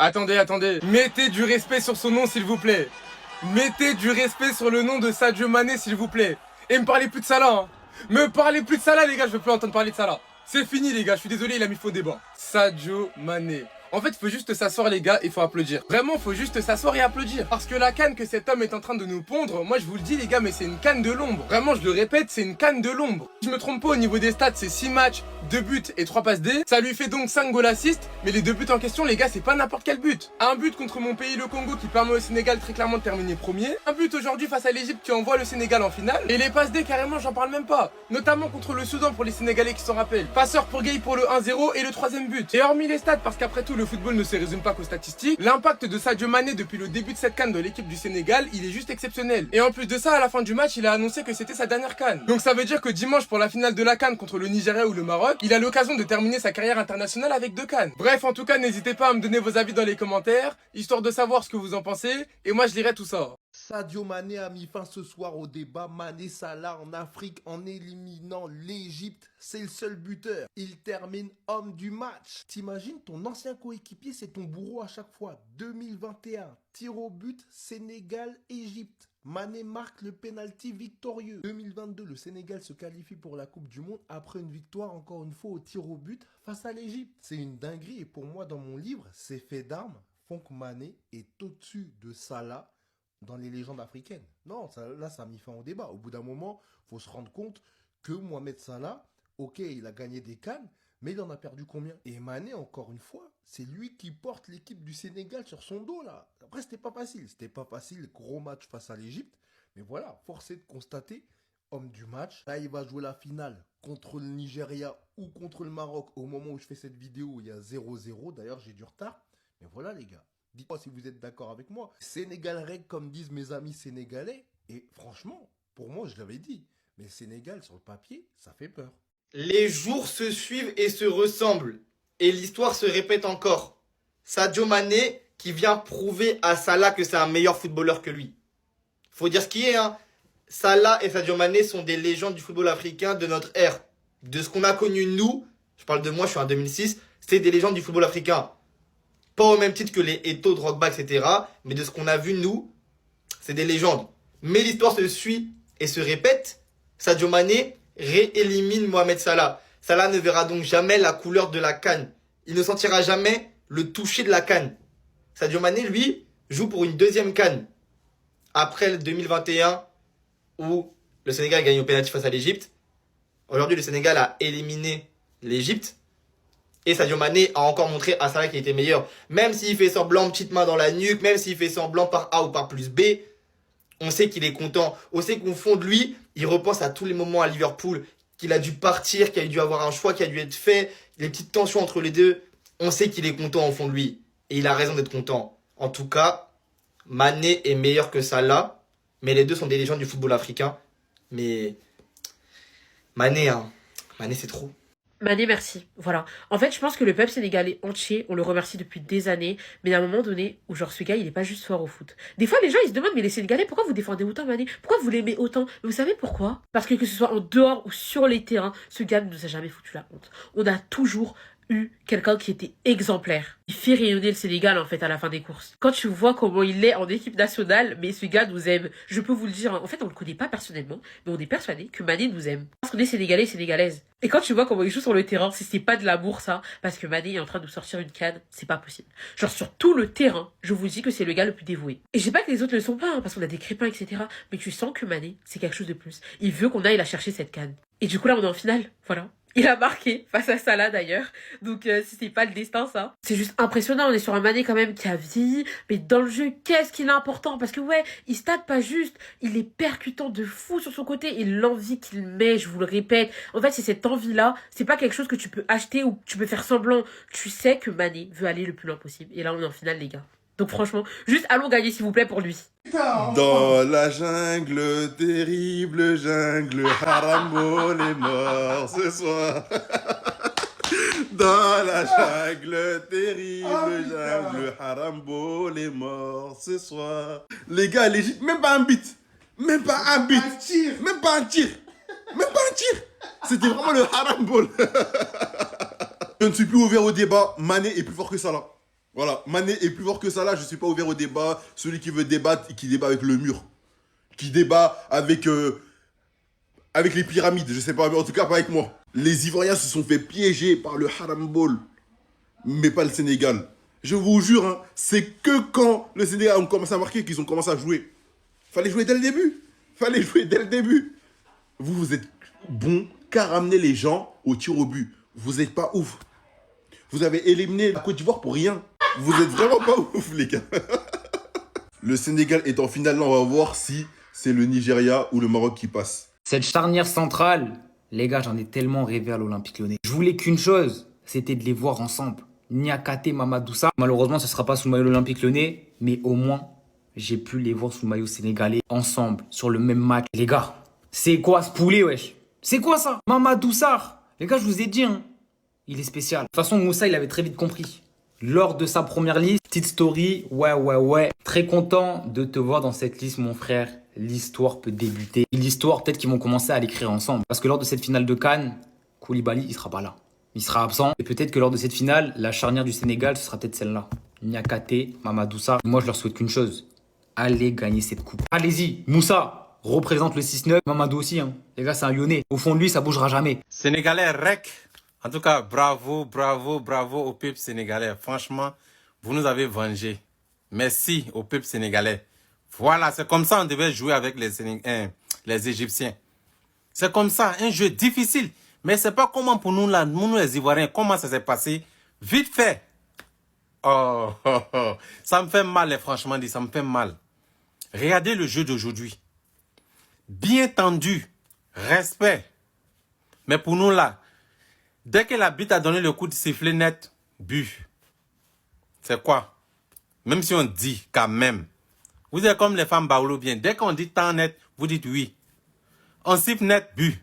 Attendez, attendez. Mettez du respect sur son nom, s'il vous plaît. Mettez du respect sur le nom de Sadio Mané, s'il vous plaît. Et me parlez plus de Salah, hein. Me parlez plus de Salah, les gars, je veux plus entendre parler de Salah. C'est fini, les gars, je suis désolé, il a mis faux débat. Sadio Mané. En fait, il faut juste s'asseoir, les gars, il faut applaudir. Vraiment, il faut juste s'asseoir et applaudir. Parce que la canne que cet homme est en train de nous pondre, moi je vous le dis, les gars, mais c'est une canne de l'ombre. Vraiment, je le répète, c'est une canne de l'ombre. Si je me trompe pas, au niveau des stats, c'est 6 matchs, 2 buts et 3 passes D. Ça lui fait donc 5 goals assists. Mais les 2 buts en question, les gars, c'est pas n'importe quel but. Un but contre mon pays, le Congo, qui permet au Sénégal très clairement de terminer premier. Un but aujourd'hui face à l'Égypte qui envoie le Sénégal en finale. Et les passes D, carrément, j'en parle même pas. Notamment contre le Soudan pour les Sénégalais qui s'en rappellent. Passeur pour Gueye pour le 1-0 et le 3ème but. Et hormis les stats, parce qu'après tout, le football ne se résume pas qu'aux statistiques, l'impact de Sadio Mané depuis le début de cette CAN de l'équipe du Sénégal, il est juste exceptionnel. Et en plus de ça, à la fin du match, il a annoncé que c'était sa dernière CAN. Donc ça veut dire que dimanche, pour la finale de la CAN contre le Nigeria ou le Maroc, il a l'occasion de terminer sa carrière internationale avec 2 CAN. Bref, en tout cas, n'hésitez pas à me donner vos avis dans les commentaires, histoire de savoir ce que vous en pensez, et moi je lirai tout ça. Sadio Mané a mis fin ce soir au débat Mané Salah en Afrique en éliminant l'Égypte. C'est le seul buteur. Il termine homme du match. T'imagines, ton ancien coéquipier, c'est ton bourreau à chaque fois. 2021, tir au but, Sénégal-Égypte. Mané marque le penalty victorieux. 2022, le Sénégal se qualifie pour la Coupe du Monde après une victoire encore une fois au tir au but face à l'Égypte. C'est une dinguerie et pour moi dans mon livre, ces faits d'armes font que Mané est au-dessus de Salah dans les légendes africaines. Non, là, ça a mis fin au débat. Au bout d'un moment, il faut se rendre compte que Mohamed Salah, ok, il a gagné des CAN, mais il en a perdu combien? Et Mané, encore une fois, c'est lui qui porte l'équipe du Sénégal sur son dos, là. Après, c'était pas facile. C'était pas facile, gros match face à l'Égypte. Mais voilà, forcé de constater, homme du match. Là, il va jouer la finale contre le Nigeria ou contre le Maroc. Au moment où je fais cette vidéo, il y a 0-0. D'ailleurs, j'ai du retard. Mais voilà, les gars. Dites-moi si vous êtes d'accord avec moi. Sénégal règle comme disent mes amis sénégalais. Et franchement, pour moi, je l'avais dit. Mais Sénégal, sur le papier, ça fait peur. Les jours se suivent et se ressemblent. Et l'histoire se répète encore. Sadio Mané qui vient prouver à Salah que c'est un meilleur footballeur que lui. Faut dire ce qui est, hein. Salah et Sadio Mané sont des légendes du football africain de notre ère. De ce qu'on a connu nous, je parle de moi, je suis en 2006, c'est des légendes du football africain. Pas au même titre que les Eto'o, Drogba, etc. Mais de ce qu'on a vu, nous, c'est des légendes. Mais l'histoire se suit et se répète. Sadio Mané réélimine Mohamed Salah. Salah ne verra donc jamais la couleur de la CAN. Il ne sentira jamais le toucher de la CAN. Sadio Mané, lui, joue pour une deuxième CAN. Après le 2021, où le Sénégal gagne au pénalty face à l'Égypte. Aujourd'hui, le Sénégal a éliminé l'Égypte. Et Sadio Mané a encore montré à Salah qu'il était meilleur. Même s'il fait semblant, petite main dans la nuque, même s'il fait semblant par A ou par plus B, on sait qu'il est content. On sait qu'au fond de lui, il repense à tous les moments à Liverpool, qu'il a dû partir, qu'il a dû avoir un choix qui a dû être fait, les petites tensions entre les deux. On sait qu'il est content au fond de lui. Et il a raison d'être content. En tout cas, Mané est meilleur que Salah, mais les deux sont des légendes du football africain. Mais Mané, hein, Mané c'est trop. Mané, merci. Voilà. En fait, je pense que le peuple sénégalais entier, on le remercie depuis des années, mais à un moment donné, où genre ce gars, il est pas juste fort au foot. Des fois, les gens, ils se demandent, mais les Sénégalais, pourquoi vous défendez autant Mané? Pourquoi vous l'aimez autant? Mais vous savez pourquoi? Parce que ce soit en dehors ou sur les terrains, ce gars ne nous a jamais foutu la honte. On a toujours eu quelqu'un qui était exemplaire. Il fait rayonner le Sénégal, en fait, à la fin des courses. Quand tu vois comment il est en équipe nationale, mais ce gars nous aime. Je peux vous le dire, en fait, on le connaît pas personnellement, mais on est persuadé que Mané nous aime. Parce qu'on est Sénégalais et Sénégalaises. Et quand tu vois comment il joue sur le terrain, si c'est pas de l'amour, ça, parce que Mané est en train de nous sortir une canne, c'est pas possible. Genre, sur tout le terrain, je vous dis que c'est le gars le plus dévoué. Et je sais pas que les autres le sont pas, hein, parce qu'on a des crépins, etc. Mais tu sens que Mané, c'est quelque chose de plus. Il veut qu'on aille la chercher, cette canne. Et du coup, là, on est en finale. Voilà. Il a marqué face à Salah d'ailleurs. Donc si c'est pas le destin ça. C'est juste impressionnant, on est sur un Mané quand même qui a vieilli. Mais dans le jeu, qu'est-ce qu'il est important? Parce que ouais, il stat pas juste. Il est percutant de fou sur son côté. Et l'envie qu'il met, je vous le répète. En fait c'est cette envie-là. C'est pas quelque chose que tu peux acheter ou tu peux faire semblant. Tu sais que Mané veut aller le plus loin possible. Et là on est en finale les gars. Donc franchement, juste allons gagner s'il vous plaît pour lui. Dans la jungle, terrible jungle, Harambo est mort ce soir. Dans la jungle, terrible jungle, Harambo est mort ce soir. Les gars, même pas un beat. Même pas un beat. Même pas un tir. Même pas un tir. C'était vraiment le Harambo. Je ne suis plus ouvert au débat. Mané est plus fort que Salah. Voilà, Mané est plus fort que ça là, je suis pas ouvert au débat. Celui qui veut débattre, qui débat avec le mur. Qui débat avec les pyramides, je sais pas, mais en tout cas pas avec moi. Les Ivoiriens se sont fait piéger par le Haram Ball, mais pas le Sénégal. Je vous jure, hein, c'est que quand le Sénégal a commencé à marquer qu'ils ont commencé à jouer. Fallait jouer dès le début. Fallait jouer dès le début. Vous êtes bon qu'à ramener les gens au tir au but. Vous n'êtes pas ouf. Vous avez éliminé la Côte d'Ivoire pour rien. Vous êtes vraiment pas ouf, les gars. Le Sénégal est en finale, là, on va voir si c'est le Nigeria ou le Maroc qui passe. Cette charnière centrale, les gars, j'en ai tellement rêvé à l'Olympique Lyonnais. Je voulais qu'une chose, c'était de les voir ensemble. Niakate, Mamadou Sarr. Malheureusement, ce ne sera pas sous le maillot de l'Olympique Lyonnais, mais au moins, j'ai pu les voir sous le maillot sénégalais, ensemble, sur le même match. Les gars, c'est quoi ce poulet, wesh? C'est quoi ça? Mamadou Sarr. Les gars, je vous ai dit, hein, il est spécial. De toute façon, Moussa, il avait très vite compris. Lors de sa première liste, petite story, ouais. Très content de te voir dans cette liste, mon frère. L'histoire peut débuter. L'histoire, peut-être qu'ils vont commencer à l'écrire ensemble. Parce que lors de cette finale de Cannes, Koulibaly, il sera pas là. Il sera absent. Et peut-être que lors de cette finale, la charnière du Sénégal, ce sera peut-être celle-là. Niakate, Mamadou Sarr. Moi, je leur souhaite qu'une chose. Allez gagner cette coupe. Allez-y, Moussa représente le 6-9. Mamadou aussi, hein. Les gars, c'est un Lyonnais. Au fond de lui, ça bougera jamais. Sénégalais, rec. En tout cas, bravo au peuple sénégalais. Franchement, vous nous avez vengés. Merci au peuple sénégalais. Voilà, c'est comme ça on devait jouer avec les Égyptiens. C'est comme ça, un jeu difficile. Mais c'est pas comment pour nous là, nous les Ivoiriens, comment ça s'est passé. Vite fait. Oh. Ça me fait mal, franchement dit, ça me fait mal. Regardez le jeu d'aujourd'hui. Bien tendu. Respect. Mais pour nous là, dès que l'arbitre a donné le coup de sifflet net, but. C'est quoi? Même si on dit quand même. Vous êtes comme les femmes baoulou bien. Dès qu'on dit temps net, vous dites oui. On siffle net, but.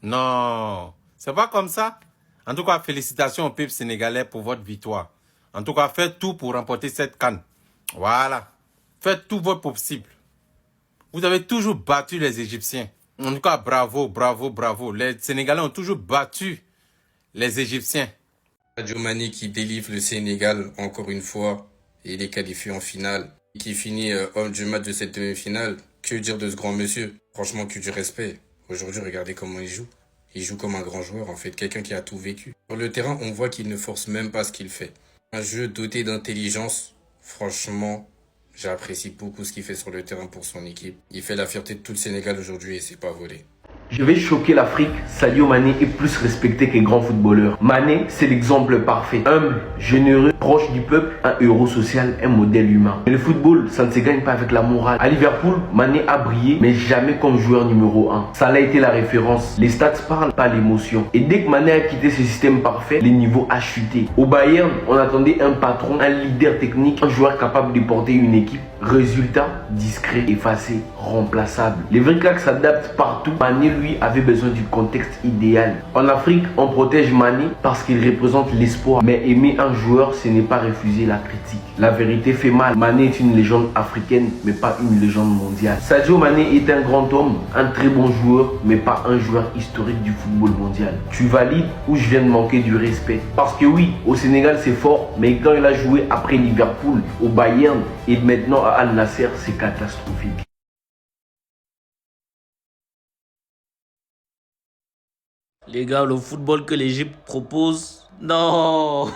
Non. C'est pas comme ça. En tout cas, félicitations au peuple sénégalais pour votre victoire. En tout cas, faites tout pour remporter cette CAN. Voilà. Faites tout votre possible. Vous avez toujours battu les Égyptiens. En tout cas, bravo. Les Sénégalais ont toujours battu les Égyptiens. Sadio Mané qui délivre le Sénégal encore une fois. Et il est qualifié en finale. Qui finit homme du match de cette demi-finale. Que dire de ce grand monsieur? Franchement, que du respect. Aujourd'hui, regardez comment il joue. Il joue comme un grand joueur, en fait, quelqu'un qui a tout vécu. Sur le terrain, on voit qu'il ne force même pas ce qu'il fait. Un jeu doté d'intelligence. Franchement, j'apprécie beaucoup ce qu'il fait sur le terrain pour son équipe. Il fait la fierté de tout le Sénégal aujourd'hui et c'est pas volé. Je vais choquer l'Afrique, Sadio Mané est plus respecté qu'un grand footballeur. Mané, c'est l'exemple parfait. Humble, généreux, proche du peuple, un héros social, un modèle humain. Mais le football, ça ne se gagne pas avec la morale. À Liverpool, Mané a brillé, mais jamais comme joueur numéro 1. Ça a été la référence. Les stats parlent, pas l'émotion. Et dès que Mané a quitté ce système parfait, les niveaux a chuté. Au Bayern, on attendait un patron, un leader technique, un joueur capable de porter une équipe. Résultat, discret, effacé, remplaçable. Les vrais cracks s'adaptent partout. Mané, lui, avait besoin du contexte idéal. En Afrique, on protège Mané parce qu'il représente l'espoir. Mais aimer un joueur, ce n'est pas refuser la critique. La vérité fait mal. Mané est une légende africaine, mais pas une légende mondiale. Sadio Mané est un grand homme, un très bon joueur, mais pas un joueur historique du football mondial. Tu valides ou je viens de manquer du respect? Parce que oui, au Sénégal c'est fort, mais quand il a joué après Liverpool, au Bayern et maintenant à Al Nasser, c'est catastrophique. Les gars, le football que l'Égypte propose, non.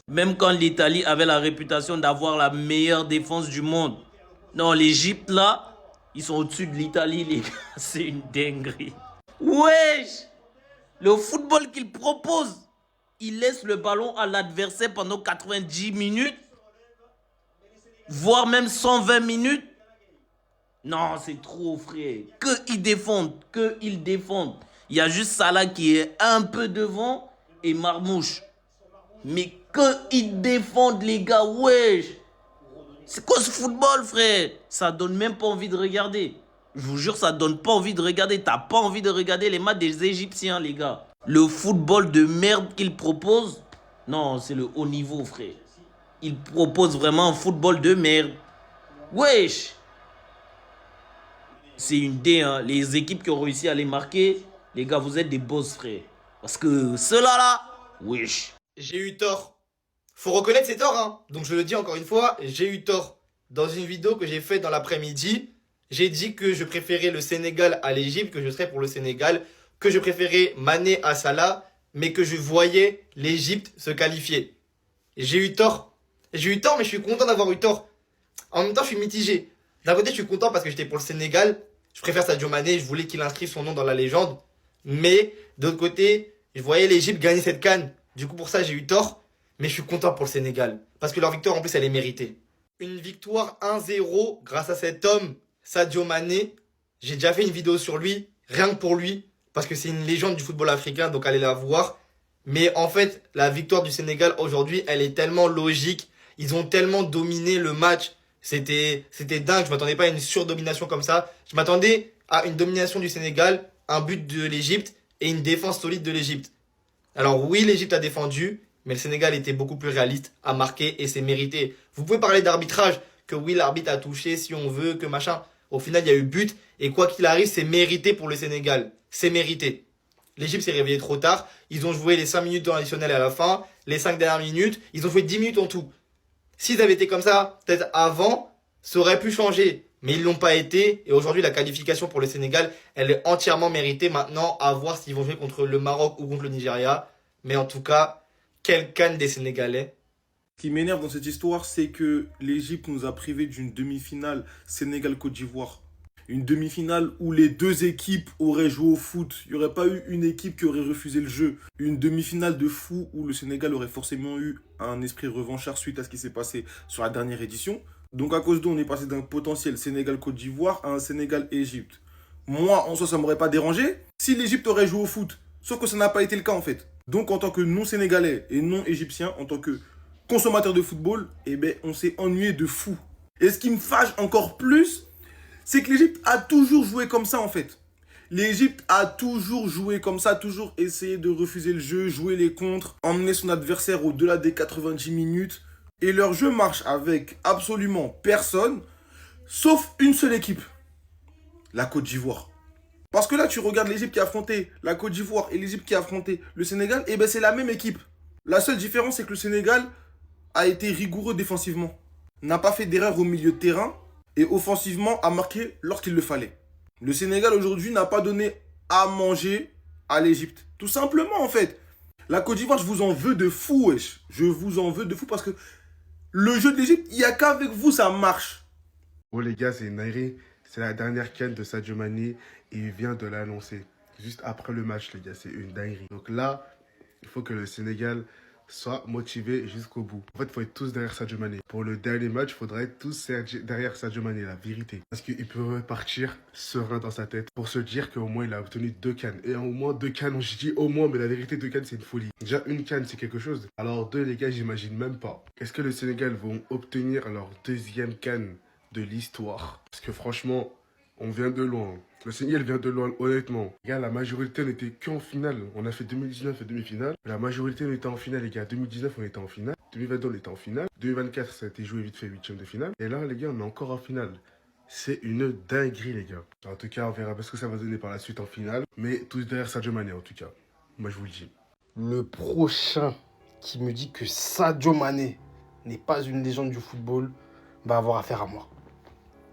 Même quand l'Italie avait la réputation d'avoir la meilleure défense du monde. Non, l'Égypte là, ils sont au-dessus de l'Italie, les gars. C'est une dinguerie. Wesh! Le football qu'ils proposent, ils laissent le ballon à l'adversaire pendant 90 minutes, voire même 120 minutes. Non, c'est trop, frère. Qu'ils défendent, qu'ils défendent. Il y a juste Salah qui est un peu devant et Marmouche. Mais qu'ils défendent, les gars, wesh. C'est quoi ce football, frère? Ça donne même pas envie de regarder. Je vous jure, ça donne pas envie de regarder. T'as pas envie de regarder les matchs des Égyptiens, les gars. Le football de merde qu'ils proposent, non, c'est le haut niveau, frère. Ils proposent vraiment un football de merde. Wesh. C'est une D, hein. Les équipes qui ont réussi à les marquer, les gars, vous êtes des boss, frère. Parce que ceux-là, là, wesh. J'ai eu tort. Faut reconnaître ses torts, hein. Donc je le dis encore une fois, j'ai eu tort. Dans une vidéo que j'ai faite dans l'après-midi, j'ai dit que je préférais le Sénégal à l'Égypte, que je serais pour le Sénégal, que je préférais Mané à Salah, mais que je voyais l'Égypte se qualifier. J'ai eu tort. J'ai eu tort, mais je suis content d'avoir eu tort. En même temps, je suis mitigé. D'un côté, je suis content parce que j'étais pour le Sénégal. Je préfère Sadio Mané, je voulais qu'il inscrive son nom dans la légende. Mais de l'autre côté, je voyais l'Égypte gagner cette CAN. Du coup, pour ça, j'ai eu tort. Mais je suis content pour le Sénégal. Parce que leur victoire, en plus, elle est méritée. Une victoire 1-0 grâce à cet homme, Sadio Mané. J'ai déjà fait une vidéo sur lui, rien que pour lui. Parce que c'est une légende du football africain, donc allez la voir. Mais en fait, la victoire du Sénégal aujourd'hui, elle est tellement logique. Ils ont tellement dominé le match. C'était dingue. Je m'attendais pas à une surdomination comme ça. Je m'attendais à une domination du Sénégal, un but de l'Égypte et une défense solide de l'Égypte. Alors oui, l'Égypte a défendu, mais le Sénégal était beaucoup plus réaliste, a marqué et c'est mérité. Vous pouvez parler d'arbitrage, que oui, l'arbitre a touché si on veut, que machin. Au final, il y a eu but et quoi qu'il arrive, c'est mérité pour le Sénégal. C'est mérité. L'Égypte s'est réveillée trop tard. Ils ont joué les 5 minutes additionnelles à la fin, les 5 dernières minutes. Ils ont joué 10 minutes en tout. S'ils avaient été comme ça, peut-être avant, ça aurait pu changer. Mais ils l'ont pas été. Et aujourd'hui, la qualification pour le Sénégal, elle est entièrement méritée. Maintenant, à voir s'ils vont jouer contre le Maroc ou contre le Nigeria. Mais en tout cas, quel CAN des Sénégalais. Ce qui m'énerve dans cette histoire, c'est que l'Égypte nous a privés d'une demi-finale Sénégal-Côte d'Ivoire. Une demi-finale où les deux équipes auraient joué au foot. Il n'y aurait pas eu une équipe qui aurait refusé le jeu. Une demi-finale de fou où le Sénégal aurait forcément eu un esprit revanchard suite à ce qui s'est passé sur la dernière édition. Donc à cause d'eux, on est passé d'un potentiel Sénégal-Côte d'Ivoire à un Sénégal-Égypte. Moi, en soi, ça ne m'aurait pas dérangé si l'Égypte aurait joué au foot. Sauf que ça n'a pas été le cas en fait. Donc en tant que non-Sénégalais et non-Égyptien, en tant que consommateur de football, eh ben, on s'est ennuyé de fou. Et ce qui me fâche encore plus, c'est que l'Égypte a toujours joué comme ça en fait. L'Égypte a toujours joué comme ça, toujours essayé de refuser le jeu, jouer les contres, emmener son adversaire au-delà des 90 minutes. Et leur jeu marche avec absolument personne, sauf une seule équipe, la Côte d'Ivoire. Parce que là, tu regardes l'Égypte qui a affronté la Côte d'Ivoire et l'Égypte qui a affronté le Sénégal, et ben c'est la même équipe. La seule différence, c'est que le Sénégal a été rigoureux défensivement, n'a pas fait d'erreur au milieu de terrain, et offensivement a marqué lorsqu'il le fallait. Le Sénégal aujourd'hui n'a pas donné à manger à l'Égypte. Tout simplement en fait. La Côte d'Ivoire, je vous en veux de fou, wesh. Je vous en veux de fou parce que le jeu de l'Égypte, il n'y a qu'avec vous ça marche. Bon les gars, c'est une dinguerie. C'est la dernière canne de Sadio Mané et il vient de l'annoncer. Juste après le match les gars, c'est une dinguerie. Donc là, il faut que le Sénégal soit motivé jusqu'au bout. En fait, il faut être tous derrière Sadio Mané. Pour le dernier match, il faudrait être tous derrière Sadio Mané, la vérité. Parce qu'il peut repartir serein dans sa tête pour se dire qu'au moins il a obtenu 2 cannes. Et au moins 2 cannes, je dis au moins, mais la vérité, 2 cannes, c'est une folie. Déjà, une canne, c'est quelque chose. Alors 2, les gars, j'imagine même pas. Est-ce que le Sénégal vont obtenir leur 2e canne de l'histoire? Parce que franchement, on vient de loin. Le Sénégal vient de loin, honnêtement. Les gars, la majorité n'était qu'en finale. On a fait 2019 et demi-finale. La majorité n'était en finale, les gars. 2019, on était en finale. 2022, on était en finale. 2024, ça a été joué vite fait 8e de finale. Et là, les gars, on est encore en finale. C'est une dinguerie, les gars. En tout cas, on verra ce que ça va donner par la suite en finale. Mais tous derrière Sadio Mané, en tout cas. Moi, je vous le dis. Le prochain qui me dit que Sadio Mané n'est pas une légende du football va avoir affaire à moi.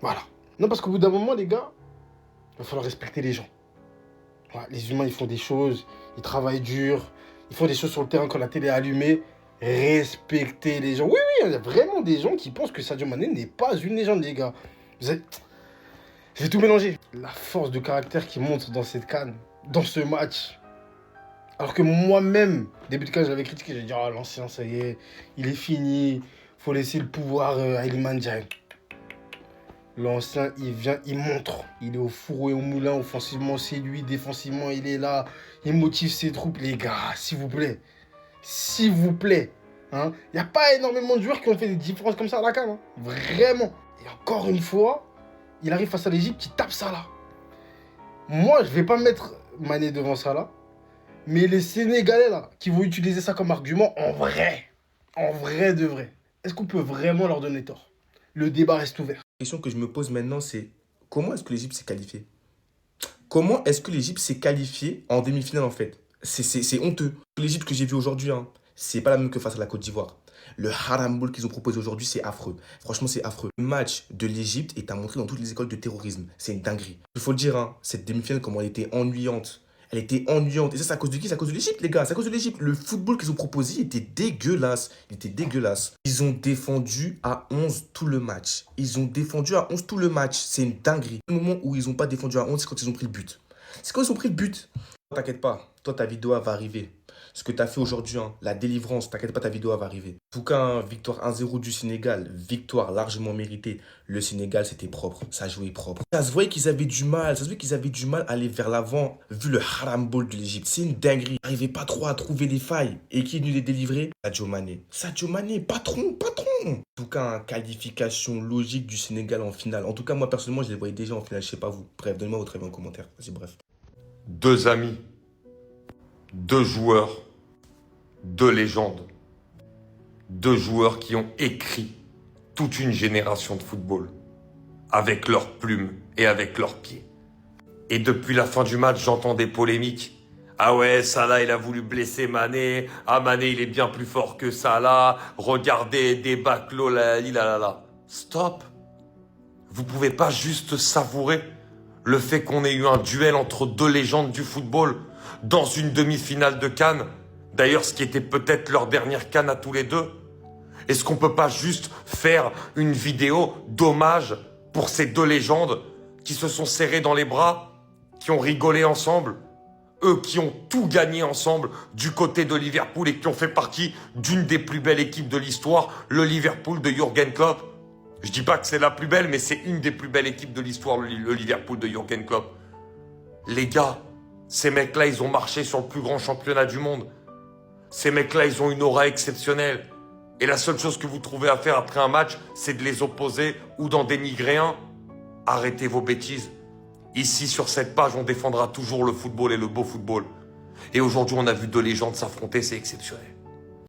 Voilà. Non, parce qu'au bout d'un moment, les gars, il va falloir respecter les gens. Voilà, les humains, ils font des choses, ils travaillent dur, ils font des choses sur le terrain quand la télé est allumée. Respectez les gens. Oui, oui, il y a vraiment des gens qui pensent que Sadio Mané n'est pas une légende, les gars. Je vais tout mélanger. La force de caractère qui montre dans cette CAN, dans ce match. Alors que moi-même, début de CAN, j'avais critiqué. J'ai dit, oh, l'ancien, ça y est, il est fini. Faut laisser le pouvoir à Iliman Ndiaye. L'ancien, il vient, il montre. Il est au four et au moulin. Offensivement, c'est lui. Défensivement, il est là. Il motive ses troupes. Les gars, s'il vous plaît. S'il vous plaît. Il n'y a pas énormément de joueurs qui ont fait des différences comme ça à la CAN. Vraiment. Et encore une fois, il arrive face à l'Égypte, il tape Salah. Moi, je ne vais pas mettre Mané devant Salah. Mais les Sénégalais, là, qui vont utiliser ça comme argument, en vrai de vrai, est-ce qu'on peut vraiment leur donner tort? Le débat reste ouvert. La question que je me pose maintenant, c'est comment est-ce que l'Égypte s'est qualifiée? Comment est-ce que l'Égypte s'est qualifiée en demi-finale, en fait? C'est honteux. L'Égypte que j'ai vue aujourd'hui, c'est pas la même que face à la Côte d'Ivoire. Le haram ball qu'ils ont proposé aujourd'hui, c'est affreux. Franchement, c'est affreux. Le match de l'Égypte est à montrer dans toutes les écoles de terrorisme. C'est une dinguerie. Il faut le dire, hein, cette demi-finale, comment elle était ennuyante. Elle était ennuyante. Et ça, c'est à cause de qui? C'est à cause de l'Égypte, les gars. C'est à cause de l'Égypte. Le football qu'ils ont proposé, il était dégueulasse. Il était dégueulasse. Ils ont défendu à 11 tout le match. Ils ont défendu à 11 tout le match. C'est une dinguerie. Le moment où ils n'ont pas défendu à 11, c'est quand ils ont pris le but. C'est quand ils ont pris le but. T'inquiète pas. Toi, ta vidéo va arriver. Ce que tu as fait aujourd'hui, hein, la délivrance, t'inquiète pas, ta vidéo va arriver. En tout cas, hein, victoire 1-0 du Sénégal, victoire largement méritée. Le Sénégal, c'était propre, ça jouait propre. Ça se voyait qu'ils avaient du mal, à aller vers l'avant, vu le haram ball de l'Égypte. C'est une dinguerie. Ils n'arrivaient pas trop à trouver les failles. Et qui est venu les délivrer? Sadio Mané. Sadio Mané, patron. En tout cas, hein, qualification logique du Sénégal en finale. En tout cas, moi, personnellement, je les voyais déjà en finale, je sais pas vous. Bref, donnez-moi votre avis en commentaire. Vas-y, bref. 2 amis, 2 joueurs, 2 légendes, 2 joueurs qui ont écrit toute une génération de football, avec leurs plumes et avec leurs pieds. Et depuis la fin du match, j'entends des polémiques. Ah ouais, Salah, il a voulu blesser Mané. Ah, Mané, il est bien plus fort que Salah. Regardez, des baclos, là. Stop. Vous pouvez pas juste savourer le fait qu'on ait eu un duel entre 2 légendes du football dans une demi-finale de CAN. D'ailleurs, ce qui était peut-être leur dernière CAN à tous les deux. Est-ce qu'on peut pas juste faire une vidéo d'hommage pour ces 2 légendes qui se sont serrés dans les bras, qui ont rigolé ensemble, eux qui ont tout gagné ensemble du côté de Liverpool et qui ont fait partie d'une des plus belles équipes de l'histoire, le Liverpool de Jürgen Klopp. Je dis pas que c'est la plus belle, mais c'est une des plus belles équipes de l'histoire, le Liverpool de Jürgen Klopp. Les gars, ces mecs-là, ils ont marché sur le plus grand championnat du monde. Ces mecs-là, ils ont une aura exceptionnelle. Et la seule chose que vous trouvez à faire après un match, c'est de les opposer ou d'en dénigrer un. Arrêtez vos bêtises. Ici, sur cette page, on défendra toujours le football et le beau football. Et aujourd'hui, on a vu 2 légendes s'affronter, c'est exceptionnel.